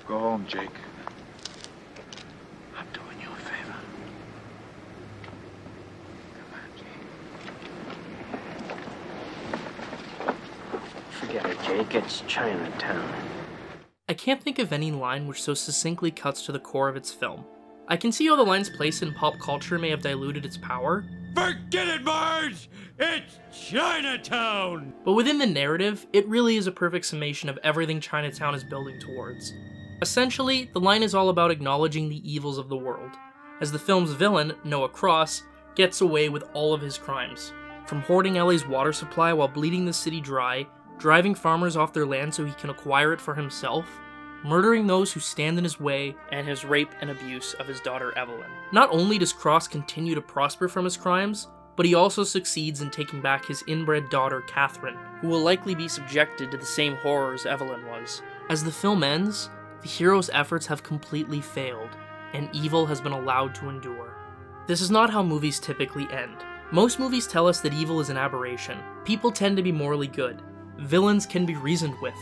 Go home, Jake. I'm doing you a favor. Come on, Jake. Forget it, Jake. It's Chinatown. I can't think of any line which so succinctly cuts to the core of its film. I can see how the line's place in pop culture may have diluted its power. Forget it, Marge! It's Chinatown! But within the narrative, it really is a perfect summation of everything Chinatown is building towards. Essentially, the line is all about acknowledging the evils of the world, as the film's villain, Noah Cross, gets away with all of his crimes. From hoarding LA's water supply while bleeding the city dry, driving farmers off their land so he can acquire it for himself, murdering those who stand in his way, and his rape and abuse of his daughter Evelyn. Not only does Cross continue to prosper from his crimes, but he also succeeds in taking back his inbred daughter Catherine, who will likely be subjected to the same horrors Evelyn was. As the film ends, the hero's efforts have completely failed, and evil has been allowed to endure. This is not how movies typically end. Most movies tell us that evil is an aberration. People tend to be morally good. Villains can be reasoned with.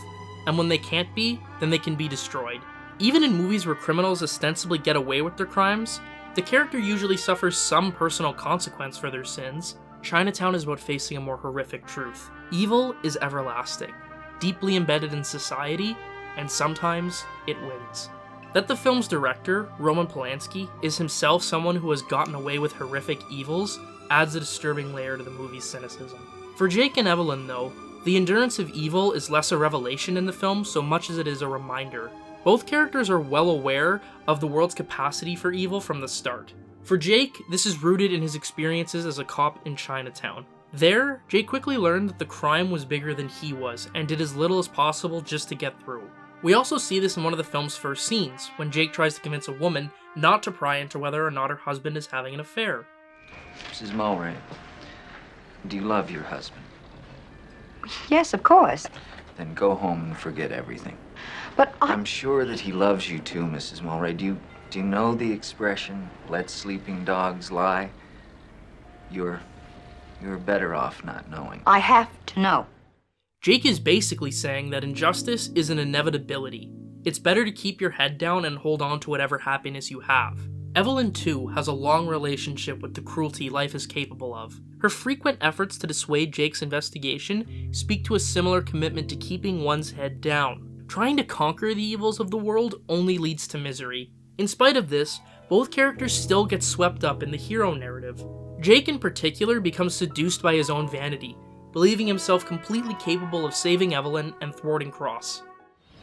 And when they can't be, then they can be destroyed. Even in movies where criminals ostensibly get away with their crimes, the character usually suffers some personal consequence for their sins. Chinatown is about facing a more horrific truth. Evil is everlasting, deeply embedded in society, and sometimes it wins. That the film's director, Roman Polanski, is himself someone who has gotten away with horrific evils adds a disturbing layer to the movie's cynicism. For Jake and Evelyn, though, the endurance of evil is less a revelation in the film so much as it is a reminder. Both characters are well aware of the world's capacity for evil from the start. For Jake, this is rooted in his experiences as a cop in Chinatown. There, Jake quickly learned that the crime was bigger than he was, and did as little as possible just to get through. We also see this in one of the film's first scenes, when Jake tries to convince a woman not to pry into whether or not her husband is having an affair. Mrs. Mulray, do you love your husband? Yes, of course. Then go home and forget everything. But I'm sure that he loves you too, Mrs. Mulray. Do you know the expression, let sleeping dogs lie? You're better off not knowing. I have to know. Jake is basically saying that injustice is an inevitability. It's better to keep your head down and hold on to whatever happiness you have. Evelyn, too, has a long relationship with the cruelty life is capable of. Her frequent efforts to dissuade Jake's investigation speak to a similar commitment to keeping one's head down. Trying to conquer the evils of the world only leads to misery. In spite of this, both characters still get swept up in the hero narrative. Jake in particular becomes seduced by his own vanity, believing himself completely capable of saving Evelyn and thwarting Cross.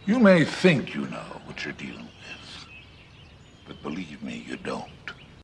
You may think you know what you're dealing with, but believe me, you don't.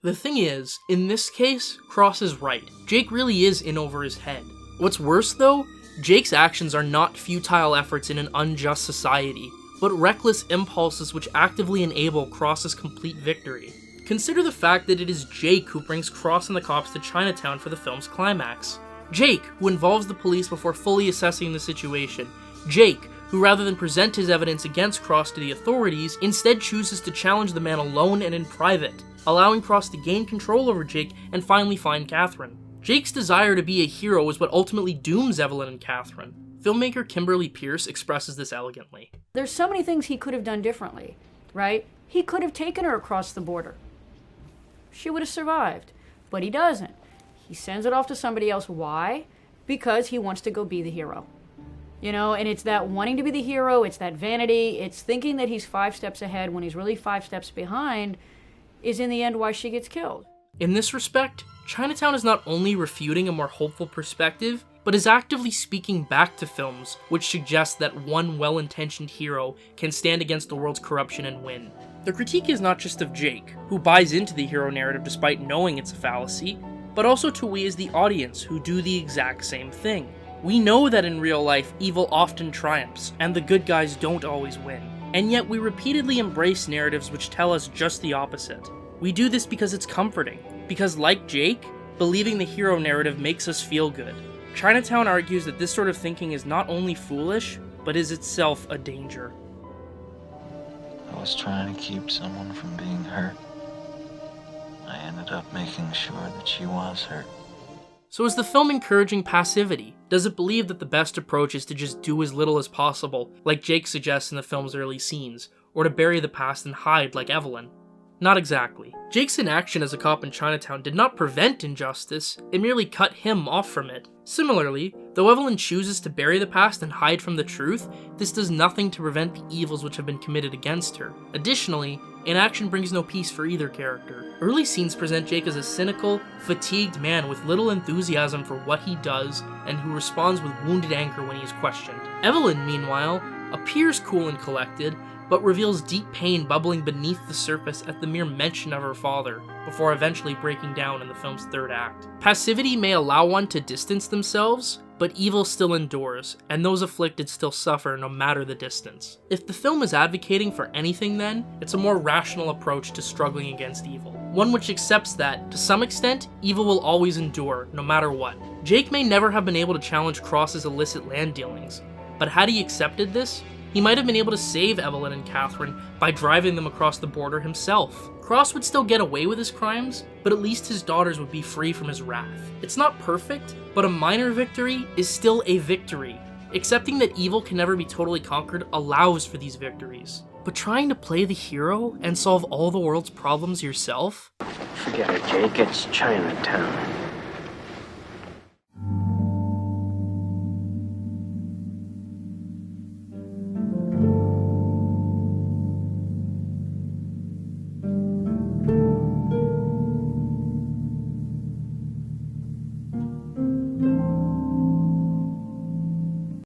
The thing is, in this case, Cross is right. Jake really is in over his head. What's worse though, Jake's actions are not futile efforts in an unjust society, but reckless impulses which actively enable Cross's complete victory. Consider the fact that it is Jake who brings Cross and the cops to Chinatown for the film's climax. Jake, who involves the police before fully assessing the situation. Jake, who rather than present his evidence against Cross to the authorities, instead chooses to challenge the man alone and in private, allowing Cross to gain control over Jake and finally find Catherine. Jake's desire to be a hero is what ultimately dooms Evelyn and Catherine. Filmmaker Kimberly Pierce expresses this elegantly. There's so many things he could have done differently, right? He could have taken her across the border. She would have survived, but he doesn't. He sends it off to somebody else. Why? Because he wants to go be the hero. You know, and it's that wanting to be the hero, it's that vanity, it's thinking that he's 5 steps ahead when he's really 5 steps behind, is in the end why she gets killed. In this respect, Chinatown is not only refuting a more hopeful perspective, but is actively speaking back to films which suggest that one well-intentioned hero can stand against the world's corruption and win. The critique is not just of Jake, who buys into the hero narrative despite knowing it's a fallacy, but also to we as the audience who do the exact same thing. We know that in real life, evil often triumphs, and the good guys don't always win. And yet we repeatedly embrace narratives which tell us just the opposite. We do this because it's comforting, because like Jake, believing the hero narrative makes us feel good. Chinatown argues that this sort of thinking is not only foolish, but is itself a danger. I was trying to keep someone from being hurt. I ended up making sure that she was hurt. So is the film encouraging passivity? Does it believe that the best approach is to just do as little as possible, like Jake suggests in the film's early scenes? or to bury the past and hide like Evelyn. Not exactly. Jake's inaction as a cop in Chinatown did not prevent injustice, it merely cut him off from it. Similarly, though Evelyn chooses to bury the past and hide from the truth, this does nothing to prevent the evils which have been committed against her. Additionally, inaction brings no peace for either character. Early scenes present Jake as a cynical, fatigued man with little enthusiasm for what he does and who responds with wounded anger when he is questioned. Evelyn, meanwhile, appears cool and collected, but reveals deep pain bubbling beneath the surface at the mere mention of her father, before eventually breaking down in the film's third act. Passivity may allow one to distance themselves, but evil still endures, and those afflicted still suffer no matter the distance. If the film is advocating for anything then, it's a more rational approach to struggling against evil. One which accepts that, to some extent, evil will always endure, no matter what. Jake may never have been able to challenge Cross's illicit land dealings, but had he accepted this, he might have been able to save Evelyn and Catherine by driving them across the border himself. Cross would still get away with his crimes, but at least his daughters would be free from his wrath. It's not perfect, but a minor victory is still a victory. Accepting that evil can never be totally conquered allows for these victories. But trying to play the hero and solve all the world's problems yourself? Forget it, Jake. It's Chinatown.